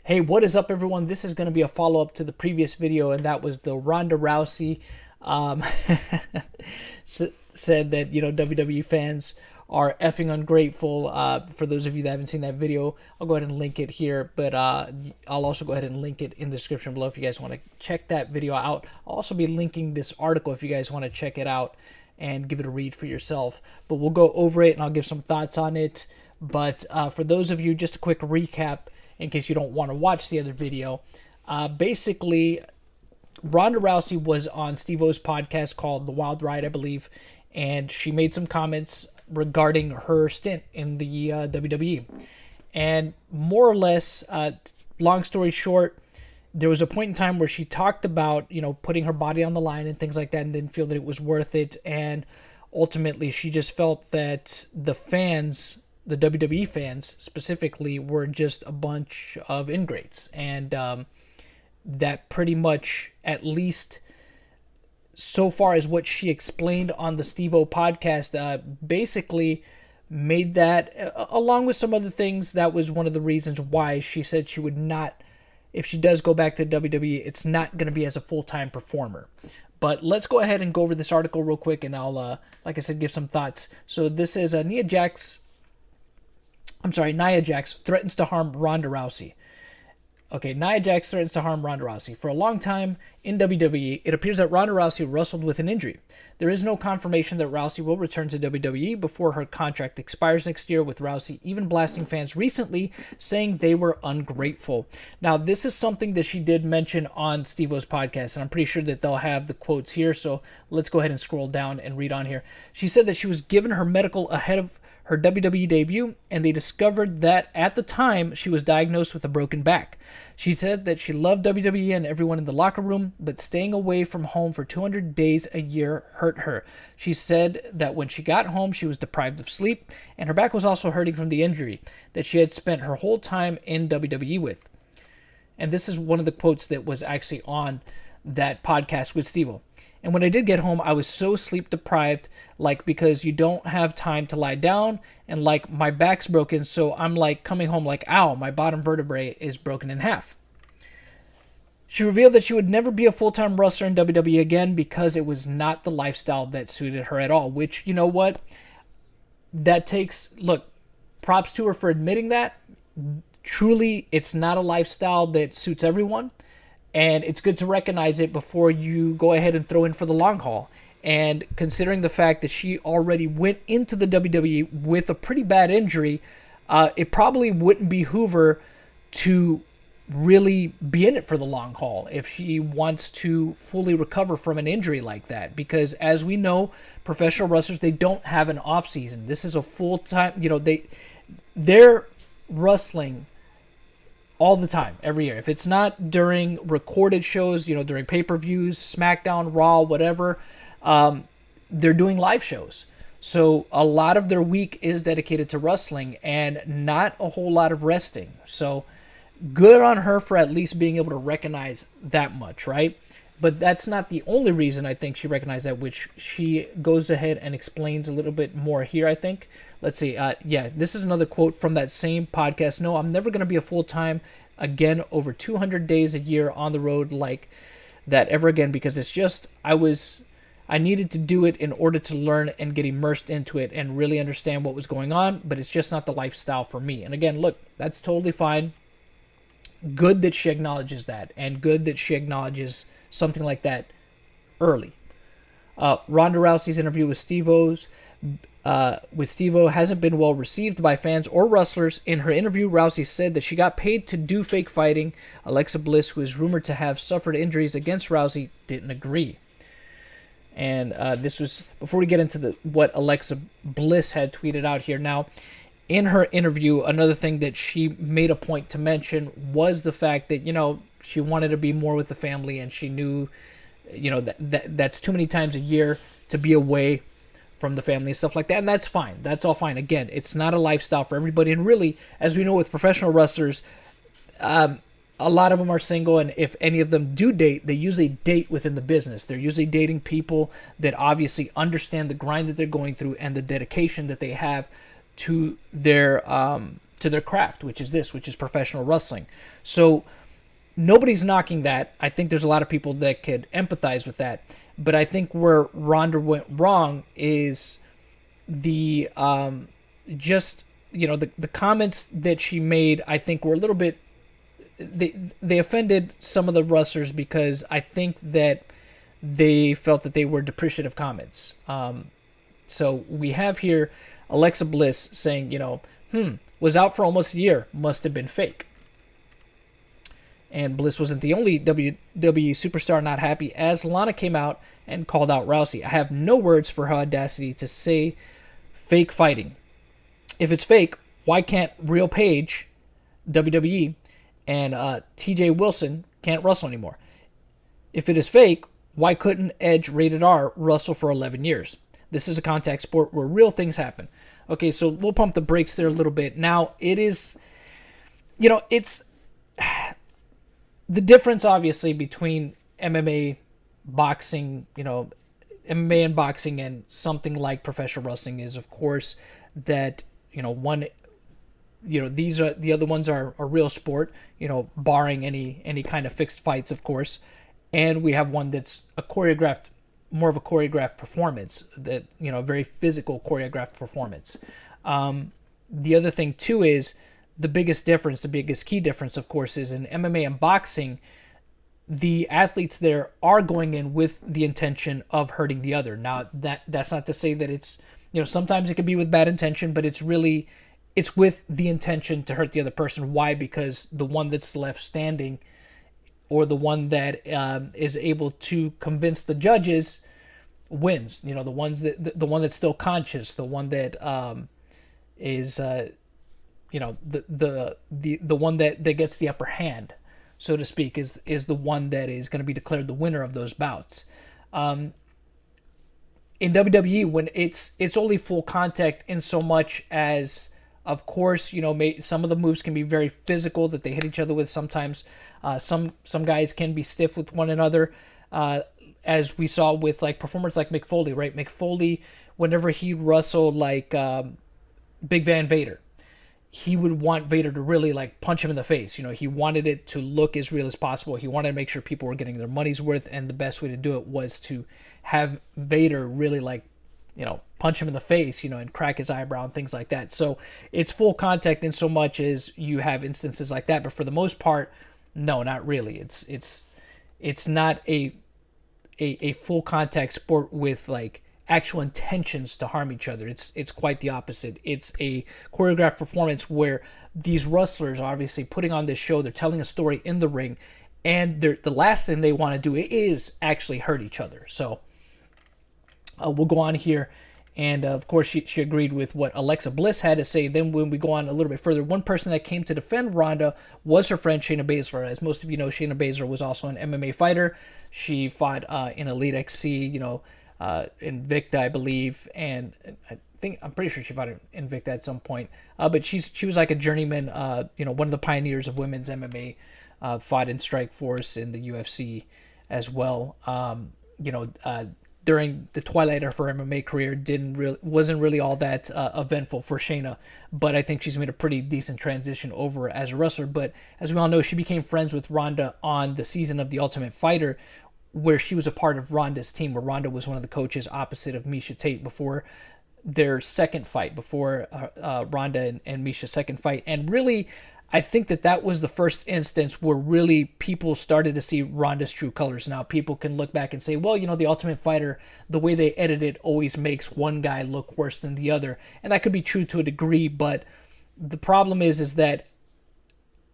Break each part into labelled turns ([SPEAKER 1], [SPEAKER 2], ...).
[SPEAKER 1] Hey, what is up, everyone? This is going to be a follow-up to the previous video, and that was the Ronda Rousey um, said that, WWE fans are effing ungrateful. For those of you that haven't seen that video, I'll go ahead and link it here, but I'll also go ahead and link it in the description below if you guys want to check that video out. I'll also be linking this article if you guys want to check it out and give it a read for yourself. But we'll go over it, and I'll give some thoughts on it. But for those of you, just a quick recap in case you don't want to watch the other video. Basically, Ronda Rousey was on Steve-O's podcast called The Wild Ride, I believe, and she made some comments regarding her stint in the WWE. And more or less, long story short, there was a point in time where she talked about, putting her body on the line and things like that and didn't feel that it was worth it. And ultimately, she just felt that the fans, the WWE fans specifically, were just a bunch of ingrates. And that pretty much, at least so far as what she explained on the Steve-O podcast, basically made that, along with some other things, that was one of the reasons why she said she would not, if she does go back to WWE, it's not going to be as a full-time performer. But let's go ahead and go over this article real quick, and I'll, like I said, give some thoughts. So this is Nia Jax threatens to harm Ronda Rousey. Okay, Nia Jax threatens to harm Ronda Rousey. For a long time in WWE, it appears that Ronda Rousey wrestled with an injury. There is no confirmation that Rousey will return to WWE before her contract expires next year, with Rousey even blasting fans recently, saying they were ungrateful. Now, this is something that she did mention on Steve-O's podcast, and I'm pretty sure that they'll have the quotes here, so let's go ahead and scroll down and read on here. She said that she was given her medical ahead of her WWE debut, and they discovered that at the time she was diagnosed with a broken back. She said that she loved WWE and everyone in the locker room, but staying away from home for 200 days a year hurt her. She said that when she got home, she was deprived of sleep, and her back was also hurting from the injury that she had spent her whole time in WWE with. And this is one of the quotes that was actually on that podcast with Steve-O. And when I did get home, I was so sleep deprived, because you don't have time to lie down, and my back's broken, so I'm coming home ow, my bottom vertebrae is broken in half. She revealed that she would never be a full-time wrestler in WWE again because it was not the lifestyle that suited her at all, which, you know what? That takes, props to her for admitting that. Truly, it's not a lifestyle that suits everyone. And it's good to recognize it before you go ahead and throw in for the long haul. And considering the fact that she already went into the WWE with a pretty bad injury, it probably wouldn't behoove her to really be in it for the long haul if she wants to fully recover from an injury like that. Because as we know, professional wrestlers, they don't have an off season. This is a full-time, they're wrestling all the time, every year. If it's not during recorded shows, during pay-per-views, SmackDown, Raw, whatever, they're doing live shows. So a lot of their week is dedicated to wrestling and not a whole lot of resting. So good on her for at least being able to recognize that much, right? But that's not the only reason I think she recognized that, which she goes ahead and explains a little bit more here, I think. Let's see. This is another quote from that same podcast. No, I'm never going to be a full-time again over 200 days a year on the road like that ever again, because it's just, I needed to do it in order to learn and get immersed into it and really understand what was going on, but it's just not the lifestyle for me. And again, look, that's totally fine. Good that she acknowledges that, and good that she acknowledges something like that early. Ronda Rousey's interview with Steve-O hasn't been well received by fans or wrestlers. In her interview, Rousey said that she got paid to do fake fighting. Alexa Bliss, who is rumored to have suffered injuries against Rousey, didn't agree. And this was before we get into what Alexa Bliss had tweeted out here. Now, in her interview, another thing that she made a point to mention was the fact that, she wanted to be more with the family, and she knew, that's too many times a year to be away from the family and stuff like that. And that's fine. That's all fine. Again, it's not a lifestyle for everybody. And really, as we know with professional wrestlers, a lot of them are single, and if any of them do date, they usually date within the business. They're usually dating people that obviously understand the grind that they're going through and the dedication that they have to their to their craft, which is professional wrestling. So nobody's knocking that. I think there's a lot of people that could empathize with that. But I think where Ronda went wrong is the the comments that she made, I think, were a little bit, they offended some of the wrestlers because I think that they felt that they were depreciative comments. So we have here Alexa Bliss saying, was out for almost a year, must have been fake. And Bliss wasn't the only WWE superstar not happy, as Lana came out and called out Rousey. I have no words for her audacity to say fake fighting. If it's fake, why can't real Paige, WWE, and TJ Wilson can't wrestle anymore? If it is fake, why couldn't Edge Rated R wrestle for 11 years? This is a contact sport where real things happen. Okay, so we'll pump the brakes there a little bit. Now, it is, it's the difference, obviously, between MMA, boxing, MMA and boxing and something like professional wrestling is, of course, that, these are, the other ones are a real sport, barring any kind of fixed fights, of course. And we have one that's more of a choreographed performance, that, a very physical choreographed performance. The other thing too is the biggest key difference, of course, is in MMA and boxing, the athletes there are going in with the intention of hurting the other. Now, that's not to say that it's, sometimes it could be with bad intention, but it's with the intention to hurt the other person. Why? Because the one that's left standing, or the one that is able to convince the judges, wins. The one that's still conscious, the one that is the one that gets the upper hand, so to speak, is the one that is going to be declared the winner of those bouts. In WWE, when it's only full contact in so much as, of course, some of the moves can be very physical that they hit each other with. Sometimes some guys can be stiff with one another, as we saw with like performers like Mick Foley, right? Mick Foley, whenever he wrestled like Big Van Vader, he would want Vader to really like punch him in the face. He wanted it to look as real as possible. He wanted to make sure people were getting their money's worth, and the best way to do it was to have Vader really like, punch him in the face, and crack his eyebrow and things like that. So it's full contact in so much as you have instances like that, but for the most part, no, not really. It's not a full contact sport with like actual intentions to harm each other. It's quite the opposite. It's a choreographed performance where these wrestlers are obviously putting on this show. They're telling a story in the ring, and the last thing they want to do is actually hurt each other. So we'll go on here. And of course, she agreed with what Alexa Bliss had to say. Then when we go on a little bit further, one person that came to defend Ronda was her friend Shayna Baszler. As most of you know, Shayna Baszler was also an MMA fighter. She fought in Elite XC, Invicta, I believe, and I'm pretty sure she fought in Invicta at some point. But she was like a journeyman, one of the pioneers of women's MMA. Fought in Strikeforce in the UFC as well. During the twilight of her MMA career, wasn't really all that eventful for Shayna, but I think she's made a pretty decent transition over as a wrestler. But as we all know, she became friends with Ronda on the season of The Ultimate Fighter, where she was a part of Ronda's team, where Ronda was one of the coaches opposite of Miesha Tate before their second fight, before Ronda and Miesha's second fight. And really, I think that was the first instance where really people started to see Ronda's true colors. Now, people can look back and say, well, The Ultimate Fighter, the way they edit it always makes one guy look worse than the other. And that could be true to a degree, but the problem is that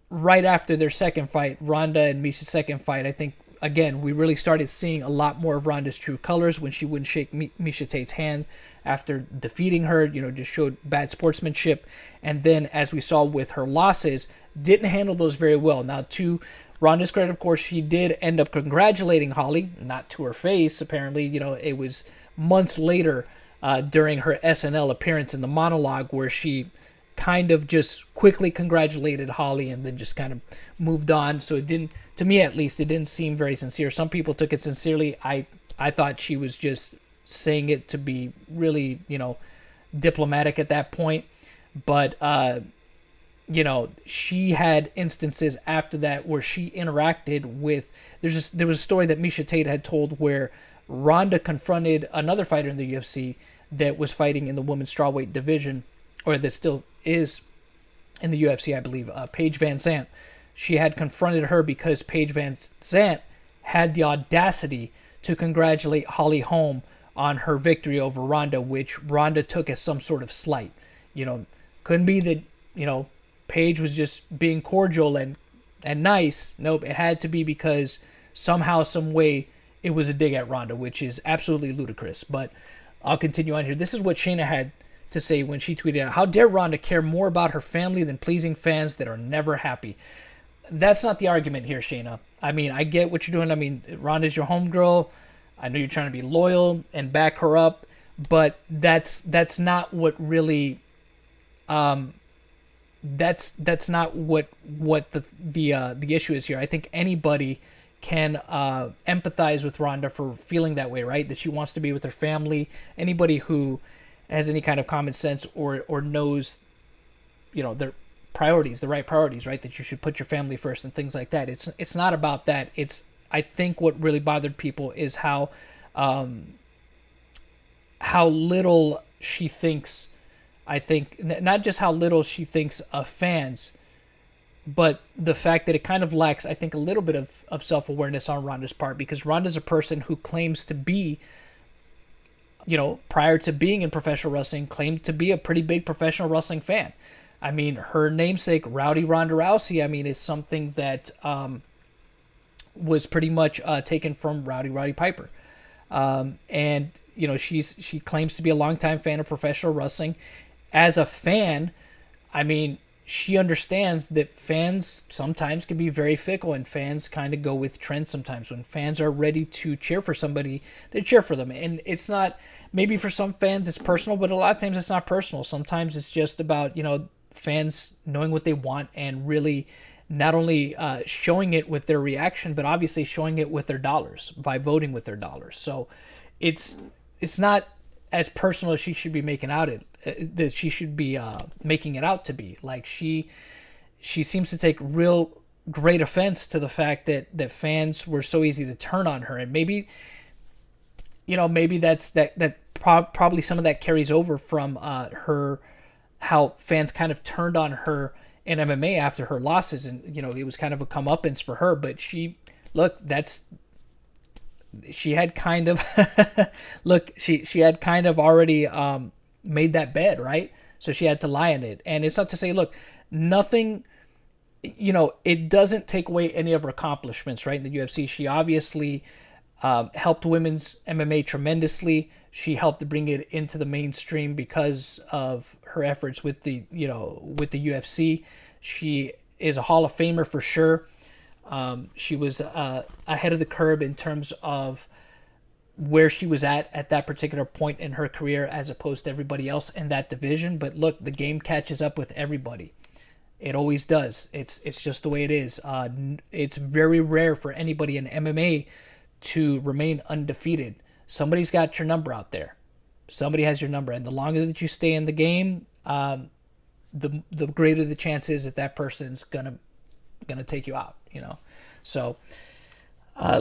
[SPEAKER 1] right after their second fight, Ronda and Miesha's second fight, I think, again, we really started seeing a lot more of Ronda's true colors when she wouldn't shake Miesha Tate's hand after defeating her, just showed bad sportsmanship. And then, as we saw with her losses, didn't handle those very well. Now, to Ronda's credit, of course, she did end up congratulating Holly, not to her face, apparently. It was months later during her SNL appearance in the monologue where she kind of just quickly congratulated Holly and then just kind of moved on. So it didn't, to me at least, it didn't seem very sincere. Some people took it sincerely. I thought she was just saying it to be really, diplomatic at that point. But, she had instances after that where she interacted with. There was a story that Misha Tate had told where Ronda confronted another fighter in the UFC that was fighting in the women's strawweight division, or that still is in the UFC, I believe, Paige Van Zant. She had confronted her because Paige Van Zant had the audacity to congratulate Holly Holm on her victory over Ronda, which Ronda took as some sort of slight. Couldn't be that, Paige was just being cordial and nice. Nope, it had to be because somehow, some way, it was a dig at Ronda, which is absolutely ludicrous. But I'll continue on here. This is what Shayna had to say when she tweeted out, "How dare Ronda care more about her family than pleasing fans that are never happy?" That's not the argument here, Shayna. I mean, I get what you're doing. I mean, Ronda's your homegirl. I know you're trying to be loyal and back her up, but that's not what really that's not what the issue is here. I think anybody can empathize with Ronda for feeling that way, right? That she wants to be with her family. Anybody who has any kind of common sense or knows, their priorities, the right priorities, right? That you should put your family first and things like that. It's not about that. I think what really bothered people is how little she thinks. I think not just how little she thinks of fans, but the fact that it kind of lacks, I think, a little bit of self-awareness on Ronda's part, because Ronda's a person who claims to be, prior to being in professional wrestling, claimed to be a pretty big professional wrestling fan. I mean, her namesake, Rowdy Ronda Rousey, I mean, is something that was pretty much taken from Roddy Piper. And, she claims to be a longtime fan of professional wrestling. As a fan, I mean, she understands that fans sometimes can be very fickle, and fans kind of go with trends sometimes. When fans are ready to cheer for somebody, they cheer for them. And it's not, maybe for some fans it's personal, but a lot of times it's not personal. Sometimes it's just about, fans knowing what they want and really not only showing it with their reaction, but obviously showing it with their dollars, by voting with their dollars. So it's not as personal as she should be making out it, that she should be making it out to be. Like, she seems to take real great offense to the fact that fans were so easy to turn on her. And maybe that's probably some of that carries over from her, how fans kind of turned on her in MMA after her losses. And, it was kind of a comeuppance for her, but she had kind of she had kind of already made that bed, right? So she had to lie in it. And it's not to say, look, nothing, it doesn't take away any of her accomplishments, right? In the UFC, she obviously helped women's MMA tremendously. She helped to bring it into the mainstream because of her efforts with the UFC. She is a Hall of Famer for sure. She was ahead of the curve in terms of where she was at that particular point in her career, as opposed to everybody else in that division. But look, the game catches up with everybody. It always does. It's just the way it is. It's very rare for anybody in MMA to remain undefeated. Somebody's got your number out there. Somebody has your number, and the longer that you stay in the game, the greater the chance is that person's gonna take you out. So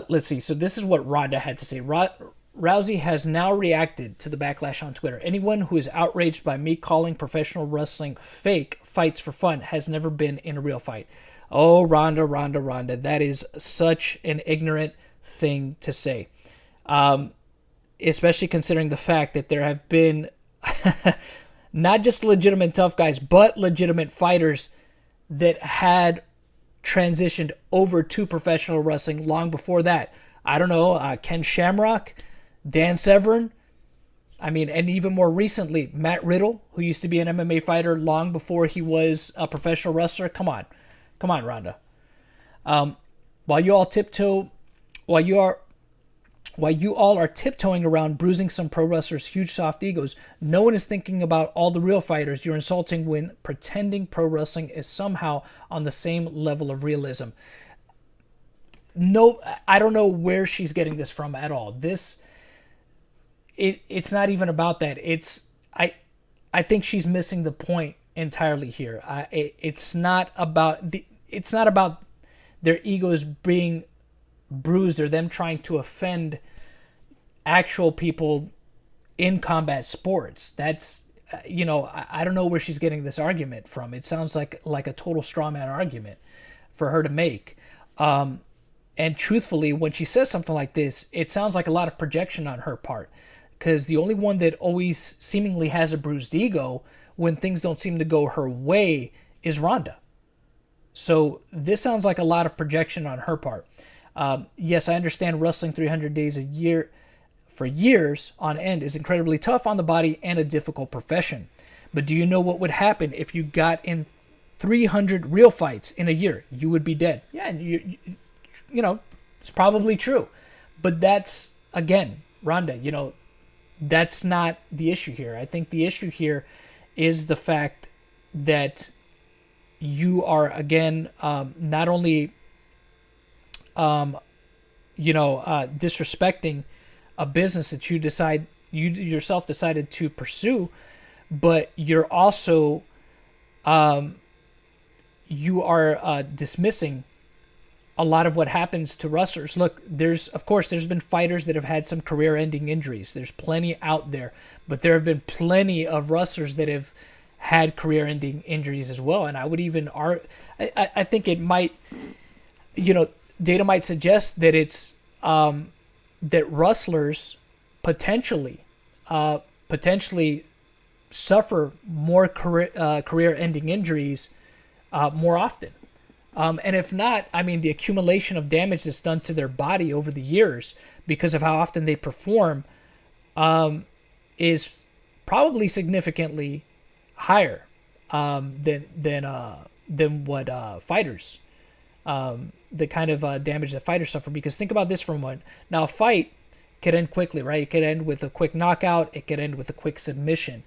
[SPEAKER 1] let's see. So this is what Ronda had to say. Rousey has now reacted to the backlash on Twitter. "Anyone who is outraged by me calling professional wrestling fake fights for fun has never been in a real fight." Oh, Ronda. That is such an ignorant thing to say. Especially considering the fact that there have been not just legitimate tough guys, but legitimate fighters that had transitioned over to professional wrestling long before that. I don't know, Ken Shamrock, Dan Severn, I mean, and even more recently, Matt Riddle, who used to be an MMA fighter long before he was a professional wrestler. Come on, Ronda. While you all are tiptoeing around bruising some pro wrestlers' huge soft egos, no one is thinking about all the real fighters you're insulting when pretending pro wrestling is somehow on the same level of realism. No, I don't know where she's getting this from at all. It's not even about that. I think she's missing the point entirely here. It's not about their egos being bruised or them trying to offend actual people in combat sports. That's I don't know where she's getting this argument from. It sounds like a total straw man argument for her to make. And truthfully, when she says something like this, it sounds like a lot of projection on her part. Because the only one that always seemingly has a bruised ego when things don't seem to go her way is Ronda. So this sounds like a lot of projection on her part. Yes, I understand wrestling 300 days a year for years on end is incredibly tough on the body and a difficult profession. But do you know what would happen if you got in 300 real fights in a year? You would be dead. Yeah, and it's probably true. But that's, again, Ronda, that's not the issue here. I think the issue here is the fact that you are, again, not only, disrespecting a business that you yourself decided to pursue, but you're also, you are dismissing a lot of what happens to wrestlers. Look, there's been fighters that have had some career-ending injuries. There's plenty out there, but there have been plenty of wrestlers that have had career-ending injuries as well. And I would even I think it might, data might suggest that it's that wrestlers potentially suffer more career-ending injuries more often. And if not, I mean, the accumulation of damage that's done to their body over the years because of how often they perform is probably significantly higher than what fighters, the kind of damage that fighters suffer. Because think about this for a moment. Now, a fight could end quickly, right? It could end with a quick knockout. It could end with a quick submission.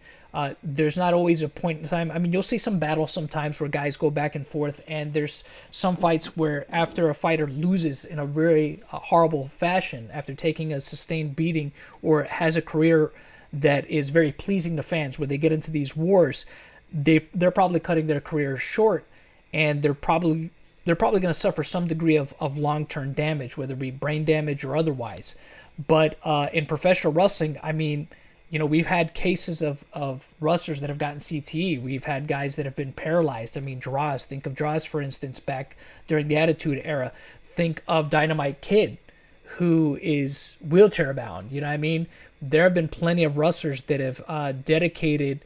[SPEAKER 1] There's not always a point in time. I mean, you'll see some battles sometimes where guys go back and forth, and there's some fights where after a fighter loses in a very horrible fashion, after taking a sustained beating, or has a career that is very pleasing to fans, where they get into these wars, they're probably cutting their career short, and they're probably going to suffer some degree of long-term damage, whether it be brain damage or otherwise. But in professional wrestling, I mean, we've had cases of wrestlers that have gotten CTE. We've had guys that have been paralyzed. I mean, Droz. Think of Droz, for instance, back during the Attitude Era. Think of Dynamite Kid, who is wheelchair bound. You know what I mean? There have been plenty of wrestlers that have dedicated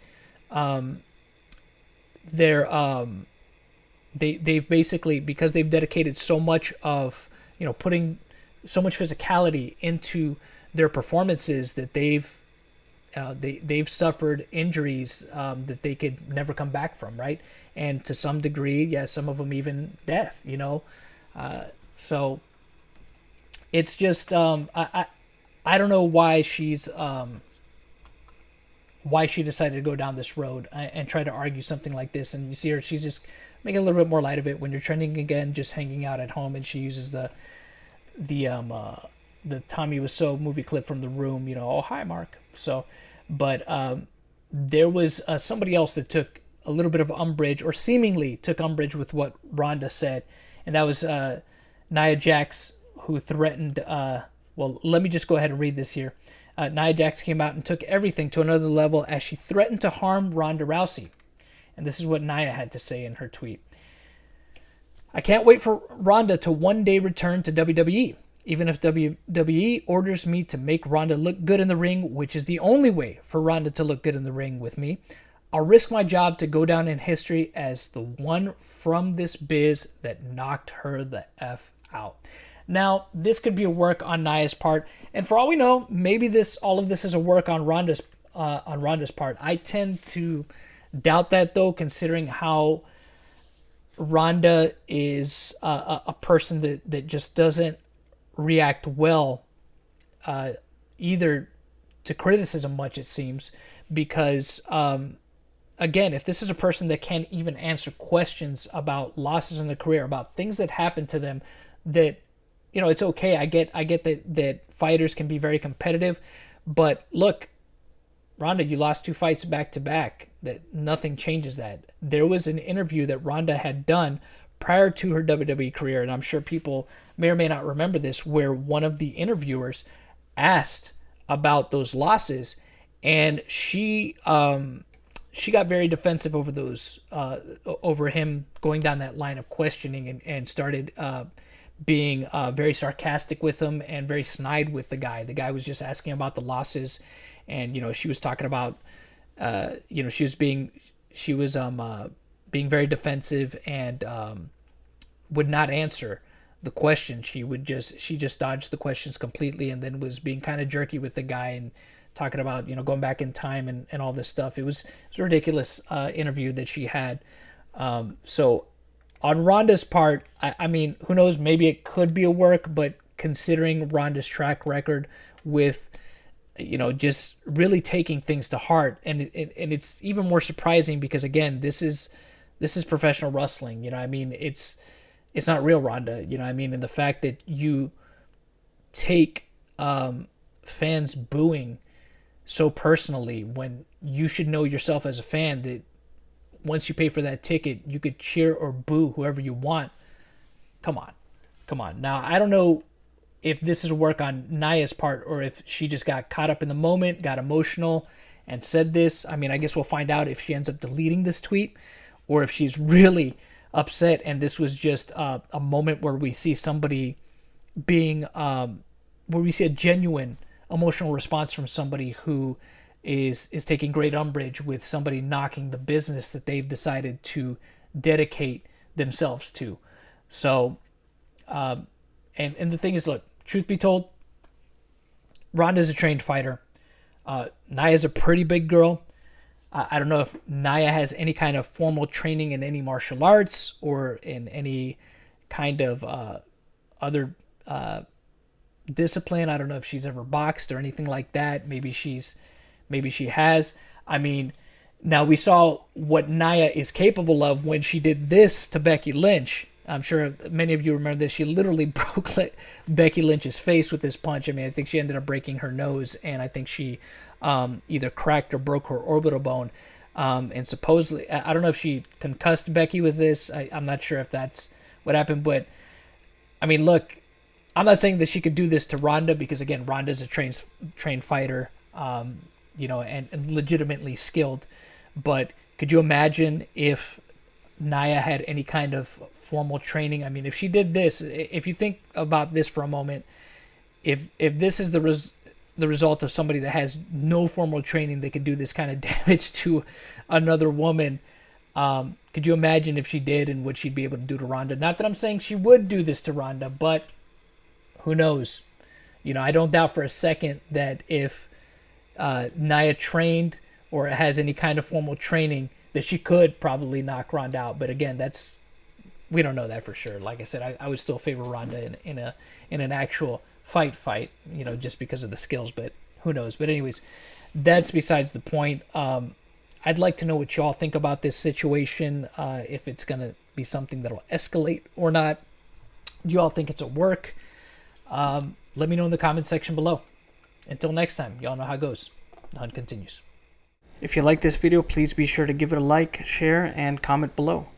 [SPEAKER 1] they've basically, because they've dedicated so much of, putting so much physicality into their performances, that they've suffered injuries that they could never come back from, right? And to some degree, some of them even death, so it's just I don't know why she decided to go down this road and try to argue something like this. And you see her, she's just making a little bit more light of it when you're trending again, just hanging out at home, and she uses the Tommy Wiseau movie clip from The Room, oh, hi, Mark. So, but there was somebody else that took a little bit of umbrage, or seemingly took umbrage with what Ronda said, and that was Nia Jax, who threatened, well, let me just go ahead and read this here. Nia Jax came out and took everything to another level as she threatened to harm Ronda Rousey. And this is what Nia had to say in her tweet. I can't wait for Ronda to one day return to WWE. Even if WWE orders me to make Ronda look good in the ring, which is the only way for Ronda to look good in the ring with me, I'll risk my job to go down in history as the one from this biz that knocked her the F out. Now, this could be a work on Nia's part, and for all we know, maybe all of this is a work on Ronda's part. I tend to doubt that, though, considering how Ronda is a person that just doesn't react well either to criticism much, it seems, because again, if this is a person that can't even answer questions about losses in their career, about things that happen to them, that it's okay. I get that fighters can be very competitive, but look, Ronda, you lost 2 fights back to back. That nothing changes that. There was an interview that Ronda had done prior to her WWE career, and I'm sure people may or may not remember this, where one of the interviewers asked about those losses, and she got very defensive over those, over him going down that line of questioning, and started being very sarcastic with him and very snide with the guy. The guy was just asking about the losses, and she was talking about, she was being very defensive and would not answer the question. She just dodged the questions completely, and then was being kind of jerky with the guy and talking about going back in time and all this stuff. It was a ridiculous interview that she had. So on Ronda's part, I mean, who knows? Maybe it could be a work, but considering Ronda's track record with just really taking things to heart, and it's even more surprising because, again, this is professional wrestling. I mean, it's not real Ronda. I mean, and the fact that you take fans booing so personally, when you should know yourself as a fan that once you pay for that ticket, you could cheer or boo whoever you want. Come on. Now, I don't know if this is work on Nia's part, or if she just got caught up in the moment, got emotional, and said this. I mean, I guess we'll find out if she ends up deleting this tweet, or if she's really upset and this was just a moment where we see somebody being, where we see a genuine emotional response from somebody who is taking great umbrage with somebody knocking the business that they've decided to dedicate themselves to. So, and the thing is, look, truth be told, Ronda's a trained fighter. Nia's a pretty big girl. I don't know if Nia has any kind of formal training in any martial arts or in any kind of other discipline. I don't know if she's ever boxed or anything like that. Maybe she has. I mean, now we saw what Nia is capable of when she did this to Becky Lynch. I'm sure many of you remember this. She literally broke Becky Lynch's face with this punch. I mean, I think she ended up breaking her nose, and I think she either cracked or broke her orbital bone. And supposedly, I don't know if she concussed Becky with this. I'm not sure if that's what happened. But, I mean, look, I'm not saying that she could do this to Ronda because, again, Ronda's a trained fighter, and legitimately skilled. But could you imagine if Nia had any kind of formal training? I mean, if she did this, if you think about this for a moment, if this is the result of somebody that has no formal training, they could do this kind of damage to another woman. Could you imagine if she did and what she'd be able to do to Ronda? Not that I'm saying she would do this to Ronda, but who knows? I don't doubt for a second that if Nia trained or has any kind of formal training, that she could probably knock Ronda out. But again, we don't know that for sure. Like I said, I would still favor Ronda in an actual fight, just because of the skills, but who knows? But anyways, that's besides the point. I'd like to know what y'all think about this situation, if it's going to be something that'll escalate or not. Do y'all think it's a work? Let me know in the comment section below. Until next time, y'all know how it goes. The hunt continues. If you like this video, please be sure to give it a like, share, and comment below.